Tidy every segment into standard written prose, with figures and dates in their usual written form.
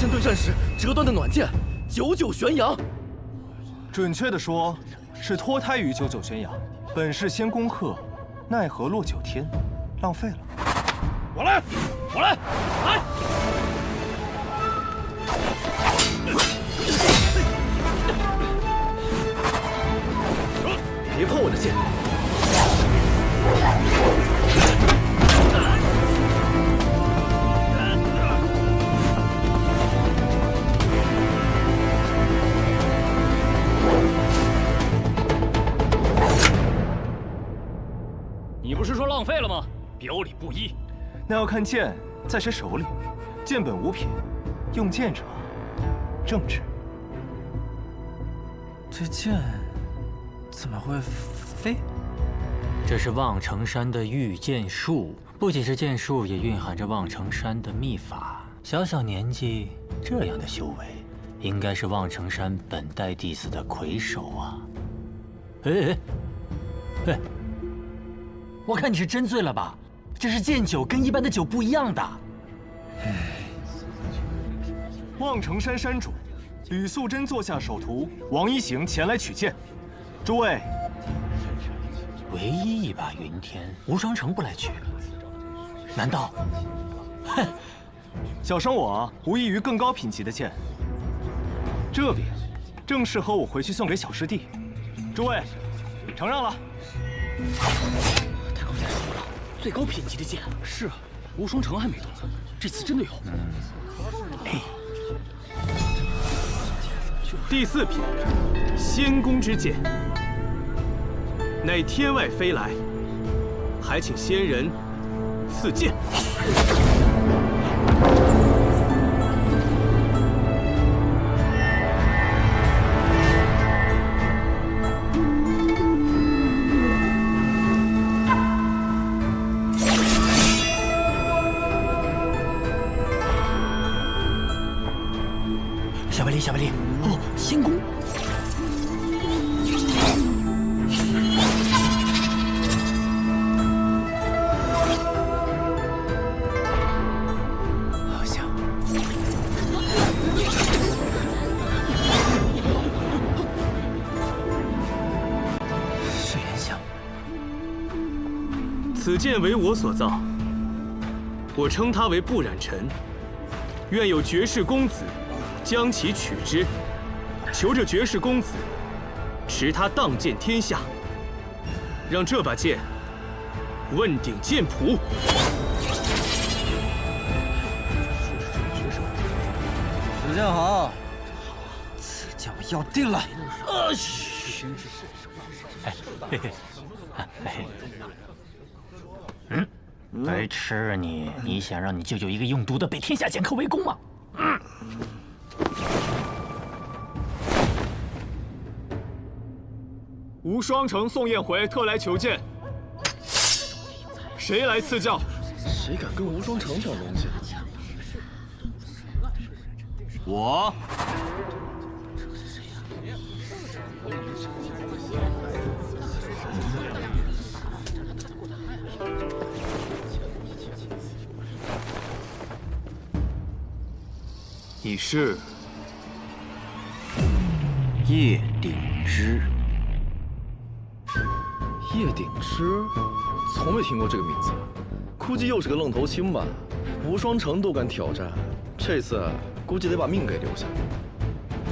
身对战时折断的暖剑，九九玄阳。准确的说，是脱胎于九九玄阳。本是仙宫鹤，奈何落九天，浪费了。我来，我来，来！别碰我的剑！你不是说浪费了吗？表里不一。那要看剑在谁手里。剑本无品，用剑者正直。这剑怎么会飞？这是望城山的御剑术，不仅是剑术，也蕴含着望城山的秘法。小小年纪这样的修为，应该是望城山本代弟子的魁首啊！哎，我看你是真醉了吧？这是剑酒，跟一般的酒不一样的。望城山山主吕素贞座下手徒王一行前来取剑。诸位，唯一一把云天，无双城不来取，难道？哼！小生我无异于更高品级的剑，这柄正适合我回去送给小师弟。诸位，承让了。他刚才说了，最高品级的剑。是啊，无双城还没动，这次真的有。第4品，仙宫之剑，乃天外飞来，还请仙人赐剑。小白梨，哦，仙宫。好像。是莲香。此剑为我所造，我称它为不染尘。愿有绝世公子将其取之，求这绝世公子持他荡剑天下，让这把剑问鼎剑谱。主将好，此剑我要定了。白痴啊你！你想让你舅舅一个用毒的被天下剑客围攻吗？无双城宋彦回特来求见，谁来赐教？谁敢跟无双城抢东西？我。你是叶鼎之。叶鼎之，从没听过这个名字，估计又是个愣头青吧。无双城都敢挑战，这次估计得把命给留下。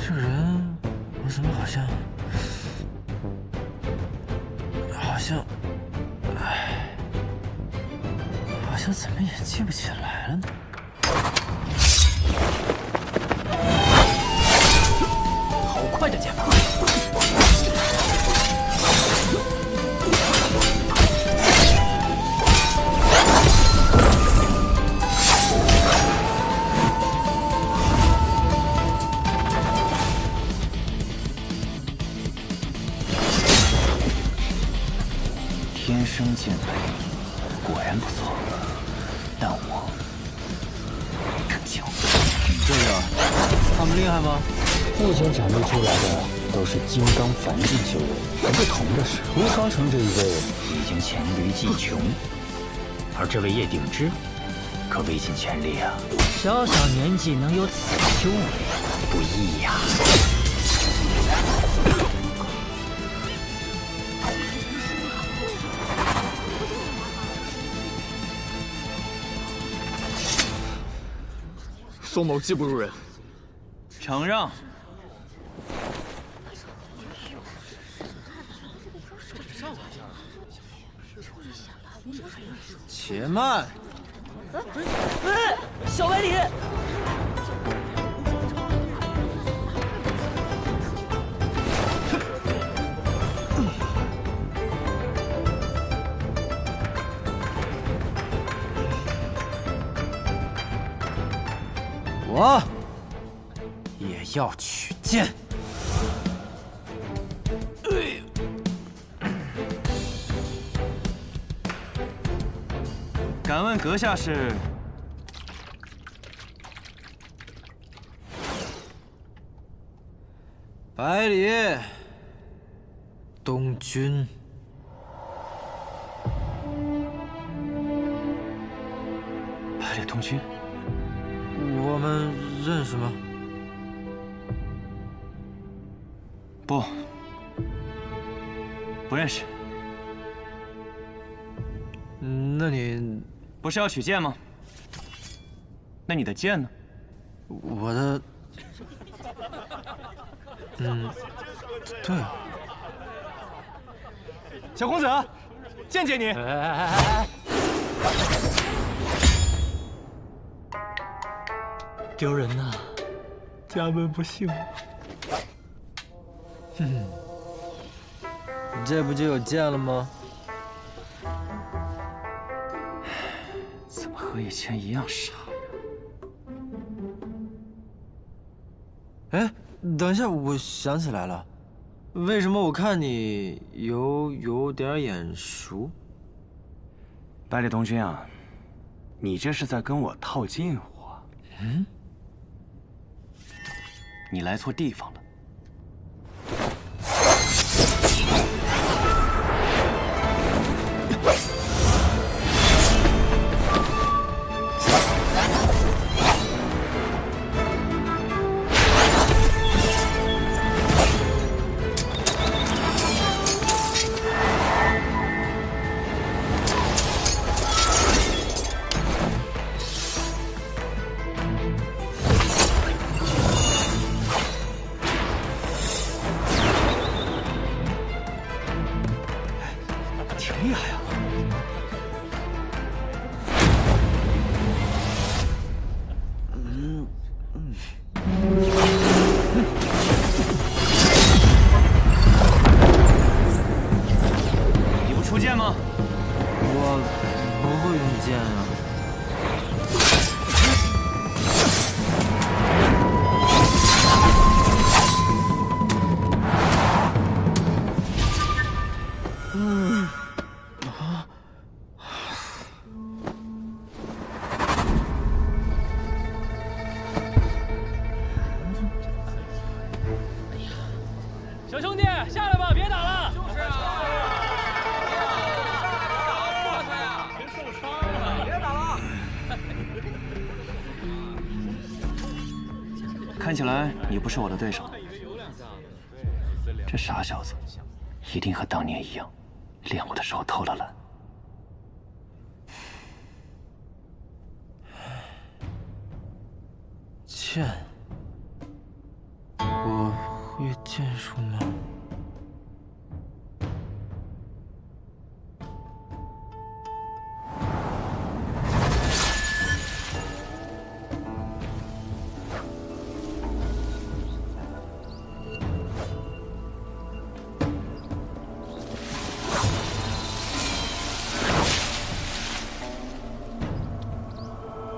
这人，我怎么好像，好像怎么也记不起来了呢？好快的剑法！天生剑法果然不错，但我更强。这个，他们厉害吗？目前展露出来的都是金刚凡境修为，不同的是，无双城这一位已经黔驴技穷，而这位叶鼎之可未尽全力啊！小小年纪能有此修为，不易呀。宋某技不如人，承让。且慢。小白脸。我也要取剑。敢问阁下是？百里东君。百里东君。 我们认识吗？不认识。那你不是要取剑吗？那你的剑呢？我的，对。小公子，见见你。丢人呐！家门不幸。这不就有剑了吗？怎么和以前一样傻哎，等一下，我想起来了，为什么我看你有点眼熟？百里东君啊，你这是在跟我套近乎。你来错地方了。厉害啊！你不出剑吗？我不会用剑啊。 小兄弟，下来吧，别打了。就是啊，过去呀！别受伤了，别打了。看起来你不是我的对手。这傻小子，一定和当年一样，练我的时候偷了懒。剑，我会剑术吗？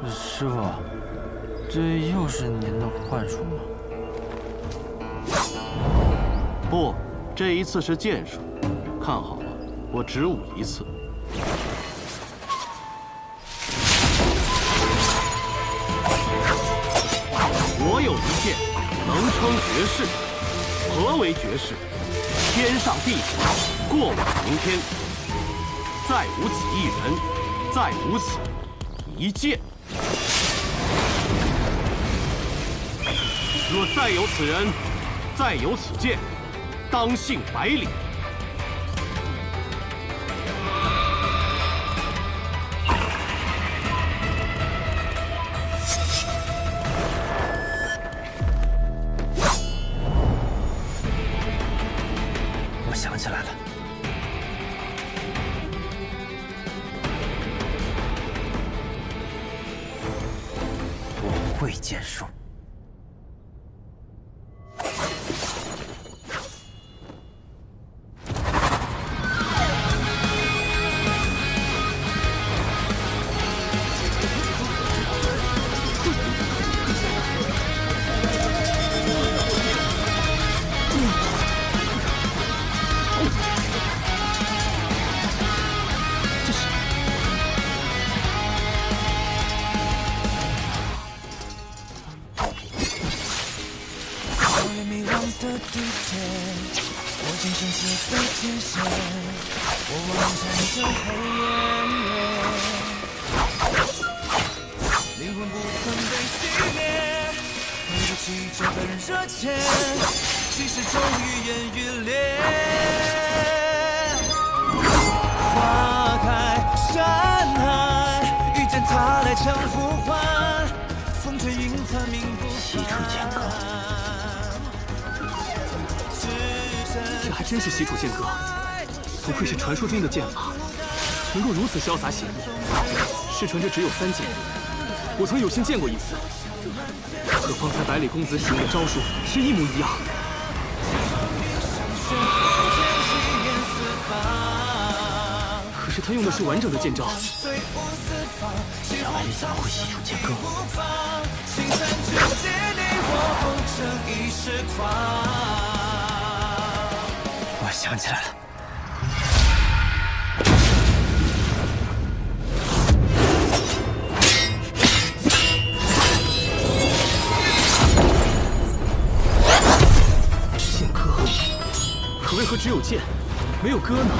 师傅，这又是您的幻术吗？不，这一次是剑术。看好了，我只舞一次。我有一剑，能称绝世。何为绝世？天上地下，过往明天，再无此一人，再无此一剑。若再有此人，再有此剑，当幸百里。我想起来了，我会剑术。西楚剑歌，这还真是西楚剑歌，不愧是传说中的剑法，能够如此潇洒写意。失传者只有3剑，我曾有幸见过一次，和方才百里公子使用的招数是一模一样。可是他用的是完整的剑招。小百里怎么会西楚剑歌？我想起来了，剑歌，可为何只有剑，没有歌呢？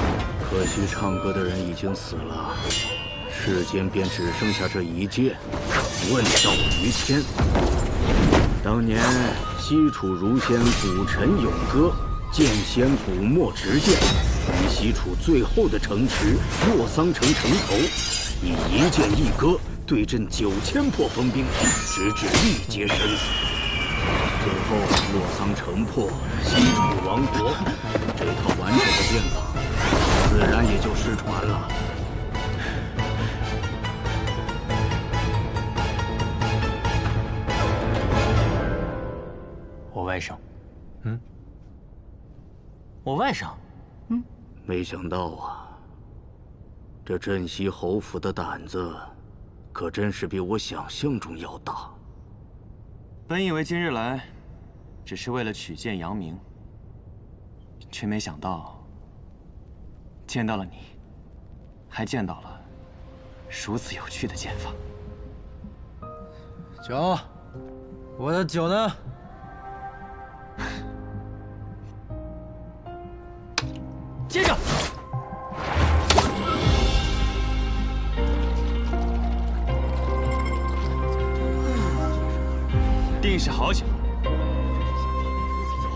可惜唱歌的人已经死了，世间便只剩下这一剑，问道于谦。当年西楚如仙古尘咏歌，剑仙古墨执剑，于西楚最后的城池洛桑城城头，以一剑一歌对阵9000破锋兵，直至力竭身死。最后洛桑城破，西楚亡国，这套完整的剑法自然也就失传了。我外甥，我外甥，没想到啊，这镇西侯府的胆子，可真是比我想象中要大。本以为今日来，只是为了取剑扬名，却没想到见到了你，还见到了如此有趣的剑法。酒，我的酒呢？接着，定是好酒，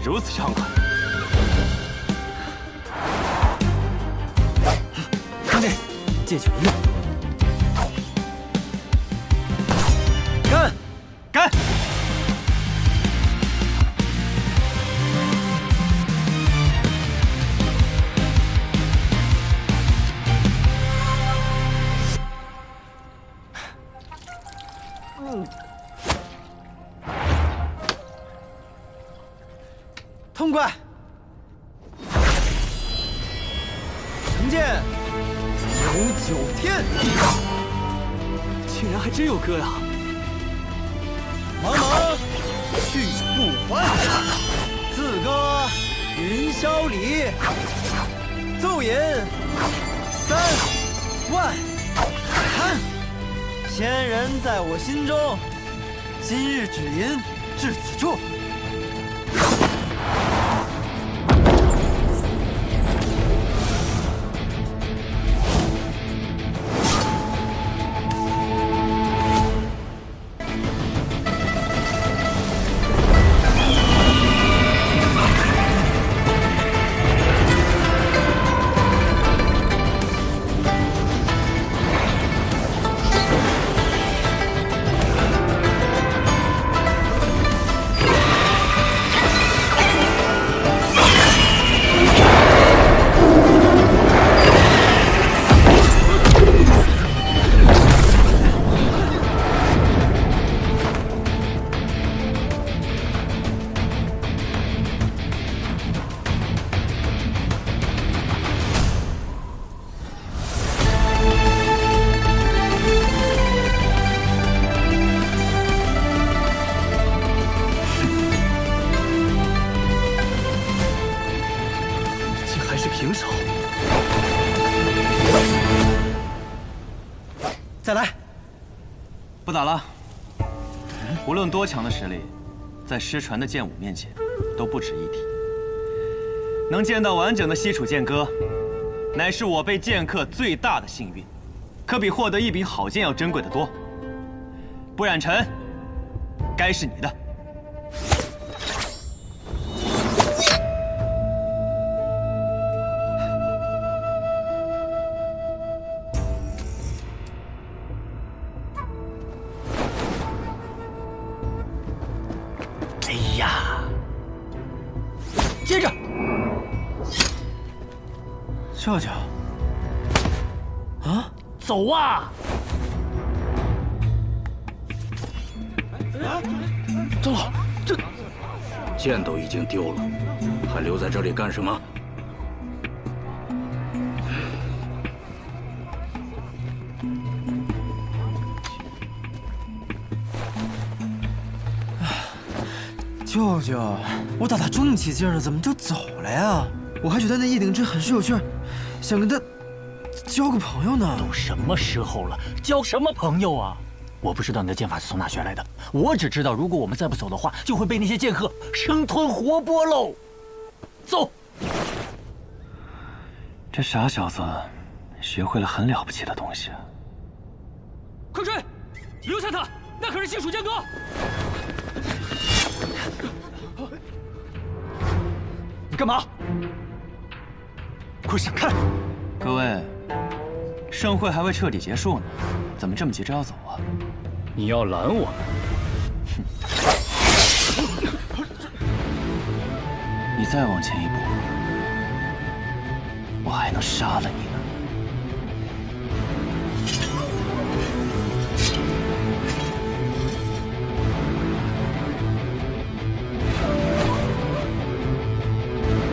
如此畅快。兄弟，借酒一乐。干！干！痛快！成剑99天，竟然还真有歌呀！茫茫去不还，自歌云霄里，奏吟3万叹。仙人在我心中，今日只吟至此处。再来。不打了。无论多强的实力，在失传的剑舞面前，都不值一提。能见到完整的西楚剑歌，乃是我辈剑客最大的幸运，可比获得一柄好剑要珍贵的多。不染尘，该是你的。哎呀，接着，舅舅，啊，走啊！长老，这剑都已经丢了，还留在这里干什么？舅舅，我打他这么起劲了，怎么就走了呀？我还觉得那叶鼎之很是有趣，想跟他交个朋友呢。都什么时候了，交什么朋友啊？我不知道你的剑法是从哪学来的，我只知道如果我们再不走的话，就会被那些剑客生吞活剥喽。走。这傻小子，学会了很了不起的东西。快追，留下他，那可是西楚剑歌。你干嘛？快闪开！各位，盛会还未彻底结束呢，怎么这么急着要走啊？你要拦我？你再往前一步，我还能杀了你呢。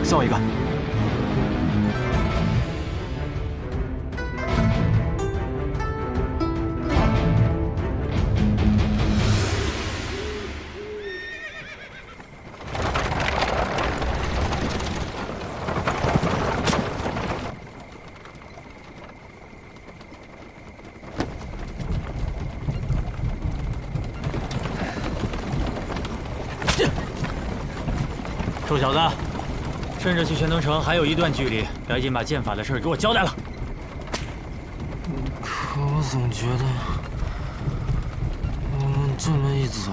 送我一个。臭小子，趁着去玄登城还有一段距离，赶紧把剑法的事给我交代了。可我总觉得，我们这么一走，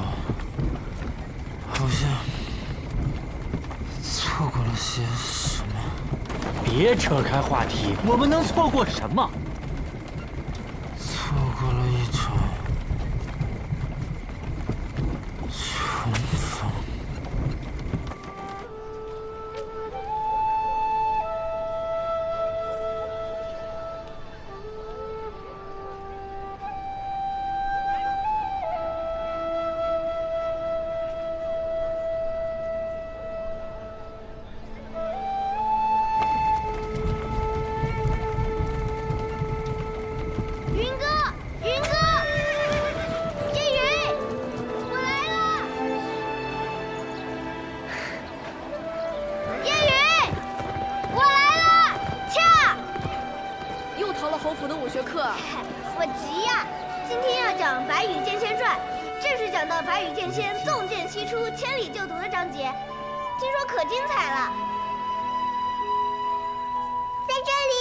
好像错过了些什么。别扯开话题，我们能错过什么？错过了一场重逢。侯府的武学课，我急呀！今天要讲《白羽剑仙传》，正是讲到白羽剑仙纵剑西出，千里救毒的章节，听说可精彩了。在这里，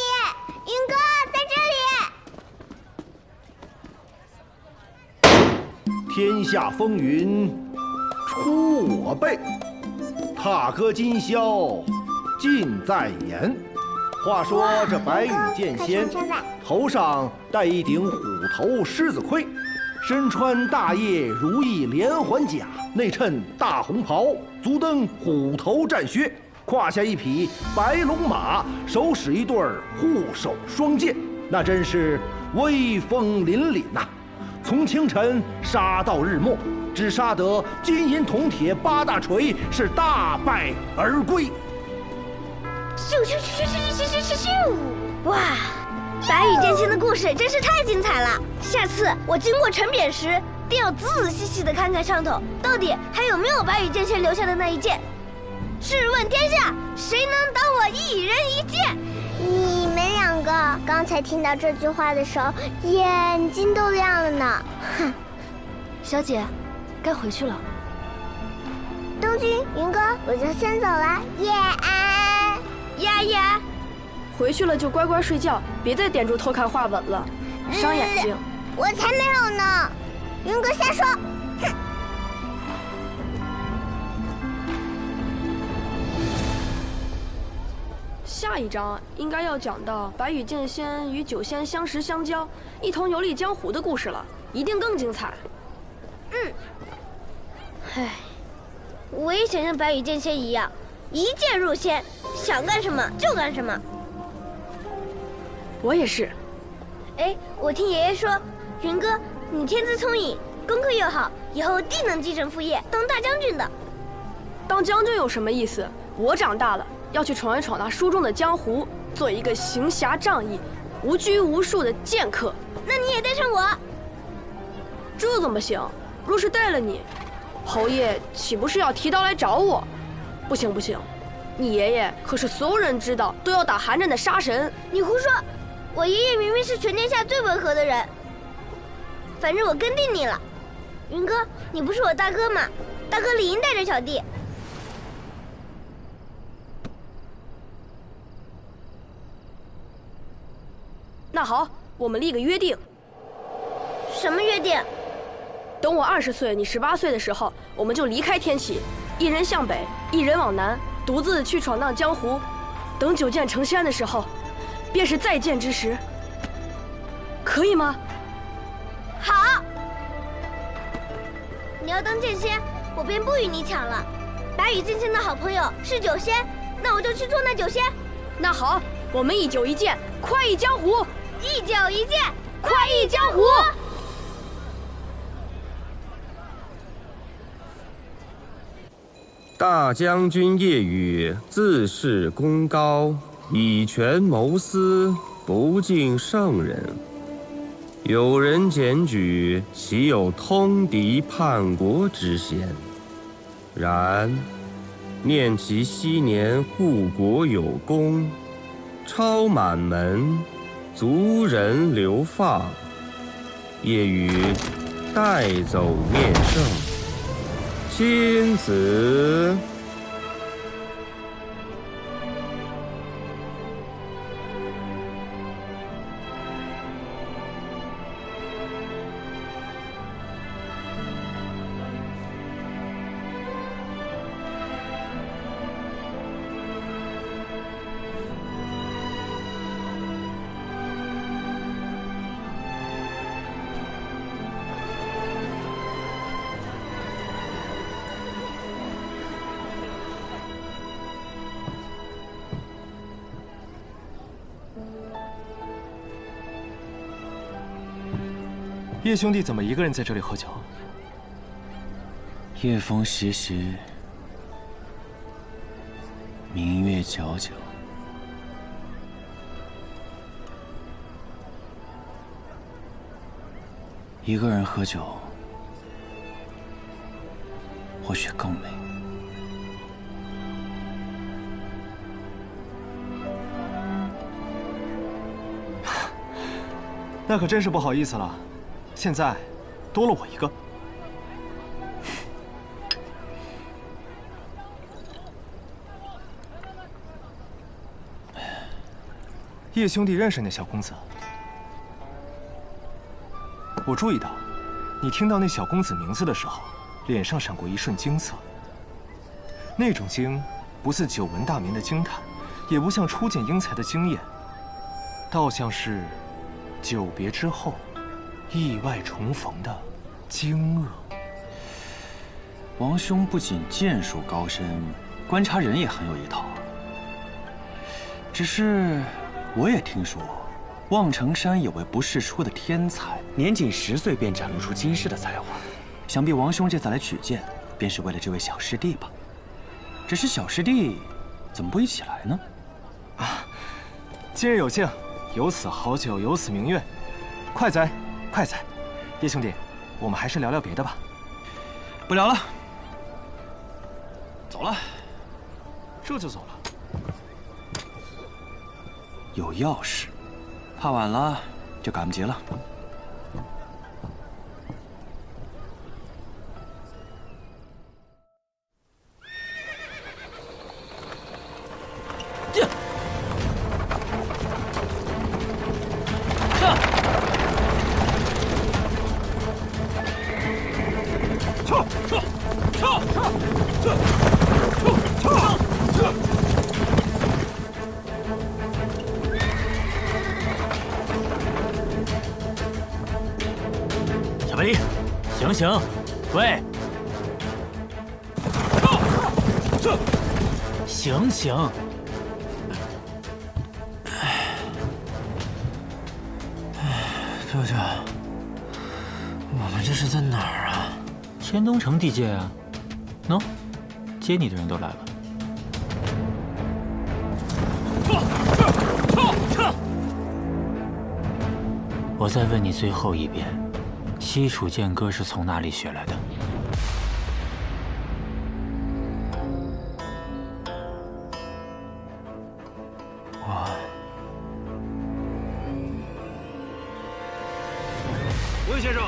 云哥在这里。天下风云出我辈，踏歌今宵尽在言。话说这白羽剑仙头上戴一顶虎头狮子盔，身穿大叶如意连环甲，内衬大红袍，足蹬虎头战靴，胯下一匹白龙马，手使一对护手双剑，那真是威风凛凛呐！从清晨杀到日没，只杀得金银铜铁8大锤，是大败而归。咻咻咻咻咻咻咻咻！哇，白羽剑仙的故事真是太精彩了！下次我经过城匾时，定要仔仔细细的看看上头，到底还有没有白羽剑仙留下的那一剑。试问天下，谁能挡我一人一剑？你们两云哥刚才听到这句话的时候，眼睛都亮了呢。哼，小姐，该回去了。东君，云哥，我就先走了。叶安，呀，回去了就乖乖睡觉，别再点住偷看画本了，伤眼睛。我才没有呢，云哥瞎说。哼。下一章应该要讲到白羽剑仙与酒仙相识相交，一同游历江湖的故事了，一定更精彩。唉，我也想像白羽剑仙一样，一剑入仙，想干什么就干什么。我也是。哎，我听爷爷说，云哥，你天资聪颖，功课又好，以后定能继承父业，当大将军的。当将军有什么意思？我长大了。要去闯一闯那书中的江湖，做一个行侠仗义、无拘无束的剑客。那你也带上我？这怎么行？若是带了你，侯爷岂不是要提刀来找我？不行，你爷爷可是所有人知道都要打寒战的杀神。你胡说！我爷爷明明是全天下最温和的人。反正我跟定你了，云哥，你不是我大哥吗？大哥理应带着小弟。那好，我们立个约定。什么约定？等我20岁，你18岁的时候，我们就离开天启，一人向北，一人往南，独自去闯荡江湖。等9剑成仙的时候，便是再见之时。可以吗？好。你要当剑仙，我便不与你抢了。白羽剑仙的好朋友是酒仙，那我就去做那酒仙。那好，我们一酒一剑，快意江湖。一酒一剑，快意江湖。大将军叶羽自恃功高，以权谋私，不敬圣人。有人检举，其有通敌叛国之嫌。然念其昔年护国有功，超满门，族人流放，叶羽带走面圣，亲子。叶兄弟怎么一个人在这里喝酒？夜风习习，明月皎皎。一个人喝酒，或许更美。那可真是不好意思了。现在多了我一个。叶兄弟认识那小公子？我注意到，你听到那小公子名字的时候，脸上闪过一瞬惊色。那种惊，不似久闻大名的惊叹，也不像初见英才的惊艳，倒像是久别之后意外重逢的惊愕。王兄不仅剑术高深，观察人也很有一套。只是，我也听说，望城山有位不世出的天才，年仅10岁便展露出惊世的才华。想必王兄这次来取剑，便是为了这位小师弟吧？只是小师弟怎么不一起来呢？啊，今日有幸，有此好酒，有此明月，快哉！快哉！叶兄弟，我们还是聊聊别的吧。不聊了，走了。这就走了？有要事。怕晚了就赶不及了。小白梨，醒醒！喂，醒醒！舅舅，我们这是在哪儿啊？千东城地界啊。喏，接你的人都来了。我再问你最后一遍，西楚剑歌是从哪里学来的？温先生，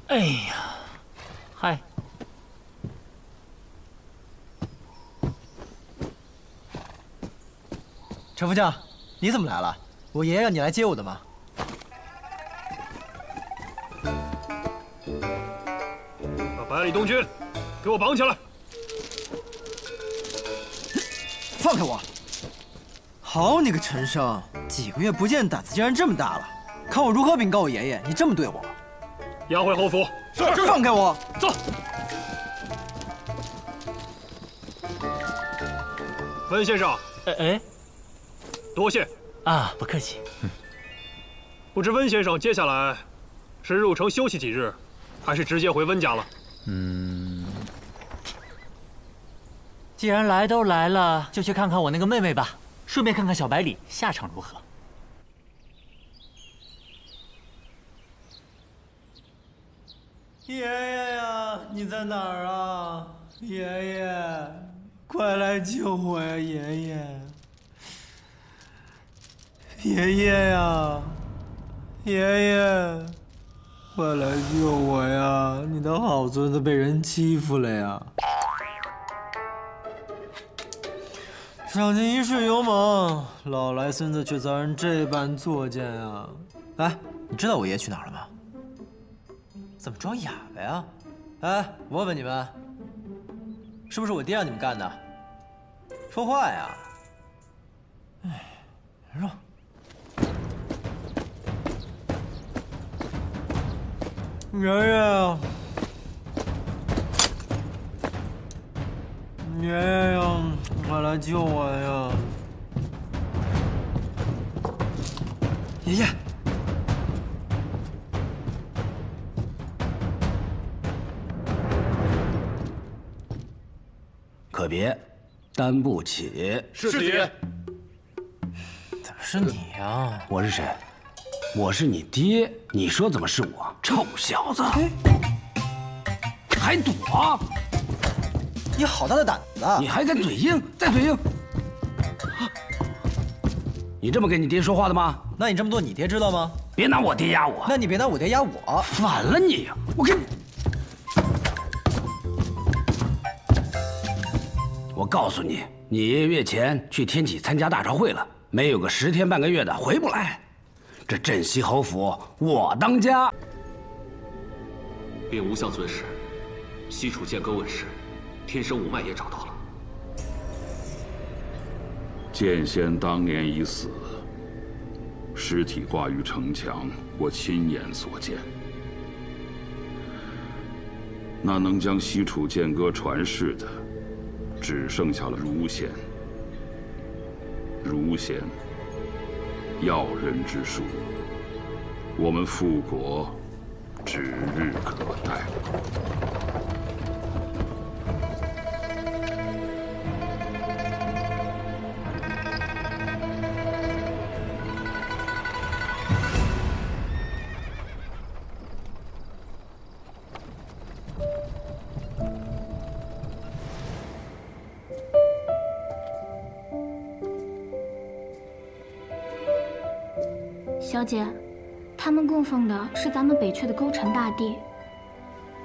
哎呀，嗨，陈副将，你怎么来了？我爷爷让你来接我的吗？把百里东军给我绑起来！放开我！好你个陈生，几个月不见，胆子竟然这么大了！看我如何禀告我爷爷，你这么对我。押回侯府。是。放开我！走。温先生。哎，多谢。啊，不客气。不知温先生接下来是入城休息几日，还是直接回温家了？既然来都来了，就去看看我那个妹妹吧，顺便看看小百里下场如何。爷爷呀，你在哪儿啊？爷爷，快来救我呀！爷爷，爷爷呀，爷爷，快来救我呀！你的好孙子被人欺负了呀！赏尽一世勇猛，老来孙子却遭人这般作践啊！哎，你知道我爷去哪儿了吗？怎么装哑巴呀？哎，我问问你们，是不是我爹让你们干的？说话呀！哎，让。爷爷，爷爷呀，快来救我呀！爷爷。可别，担不起。是子爷。怎么是你呀？我是谁？我是你爹。你说怎么是我？臭小子，还躲？你好大的胆子！你还敢嘴硬？再嘴硬！你这么跟你爹说话的吗？那你这么做，你爹知道吗？别拿我爹压我。那你别拿我爹压我。反了你！我跟你。我告诉你，你爷爷月前去天启参加大朝会了，没有个10天半个月的回不来。这镇西侯府我当家。禀吴相尊时，西楚剑歌问世，天生五脉也找到了。剑仙当年已死，尸体挂于城墙，我亲眼所见。那能将西楚剑歌传世的，只剩下了儒仙。儒仙，要人之术，我们复国指日可待。小姐，他们供奉的是咱们北阙的勾陈大帝，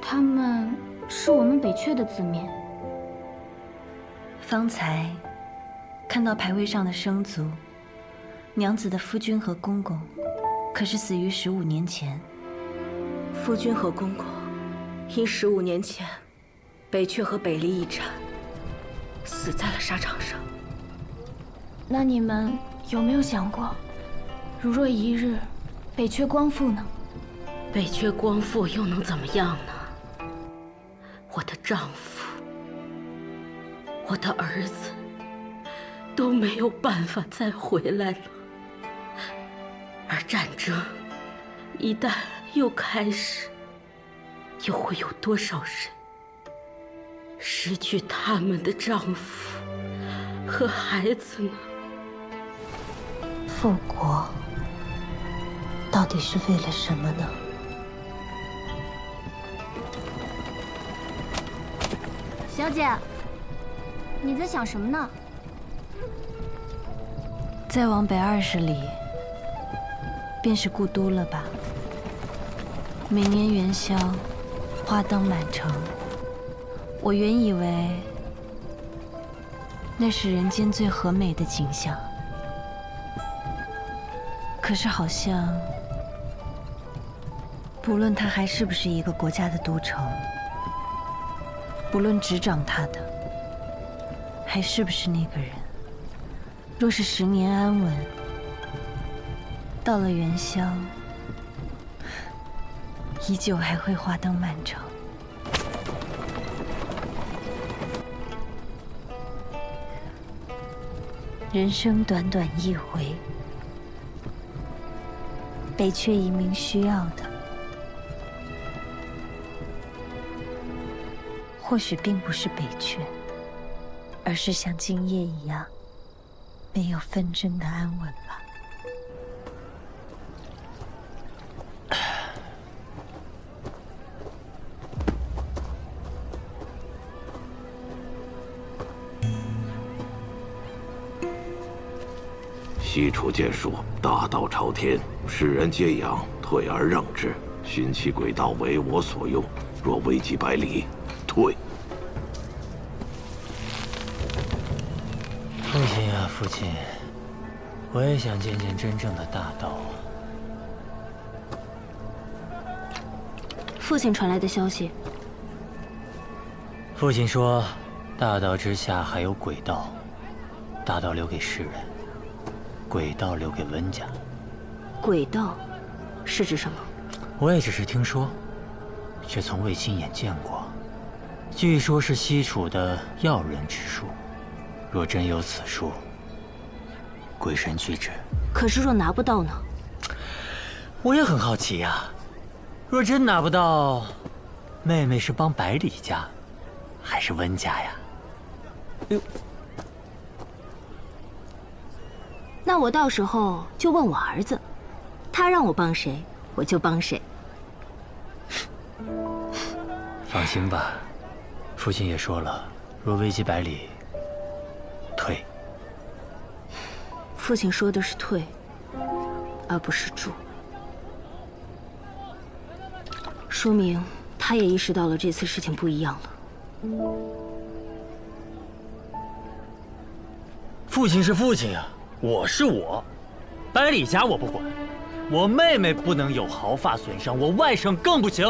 他们是我们北阙的子民。方才看到牌位上的生卒，娘子的夫君和公公，可是死于15年前。夫君和公公，因15年前北阙和北离一战，死在了沙场上。那你们有没有想过，如若一日北阙光复呢？北阙光复又能怎么样呢？我的丈夫，我的儿子，都没有办法再回来了。而战争一旦又开始，又会有多少人失去他们的丈夫和孩子呢？复国到底是为了什么呢？小姐，你在想什么呢？再往北20里，便是故都了吧？每年元宵，花灯满城。我原以为那是人间最和美的景象，可是好像，不论它还是不是一个国家的都城，不论执掌它的还是不是那个人，若是10年安稳，到了元宵，依旧还会花灯满城。人生短短一回，北阙一名需要的，或许并不是北阙，而是像今夜一样没有纷争的安稳吧。西楚剑术大道朝天，世人皆仰，退而让之，寻其轨道为我所用。若危及百里，退。父亲啊，父亲，我也想见见真正的大道。父亲传来的消息，父亲说，大道之下还有鬼道，大道留给世人，鬼道留给温家。鬼道是指什么？我也只是听说，却从未亲眼见过。据说是西楚的要人之术，若真有此术，鬼神俱至。可是若拿不到呢？我也很好奇呀。若真拿不到，妹妹是帮百里家，还是温家呀？哟，那我到时候就问我儿子，他让我帮谁，我就帮谁。放心吧，父亲也说了，若危及百里，退。父亲说的是退，而不是住，说明他也意识到了这次事情不一样了。父亲是父亲啊，我是我，百里家我不管，我妹妹不能有毫发损伤，我外甥更不行。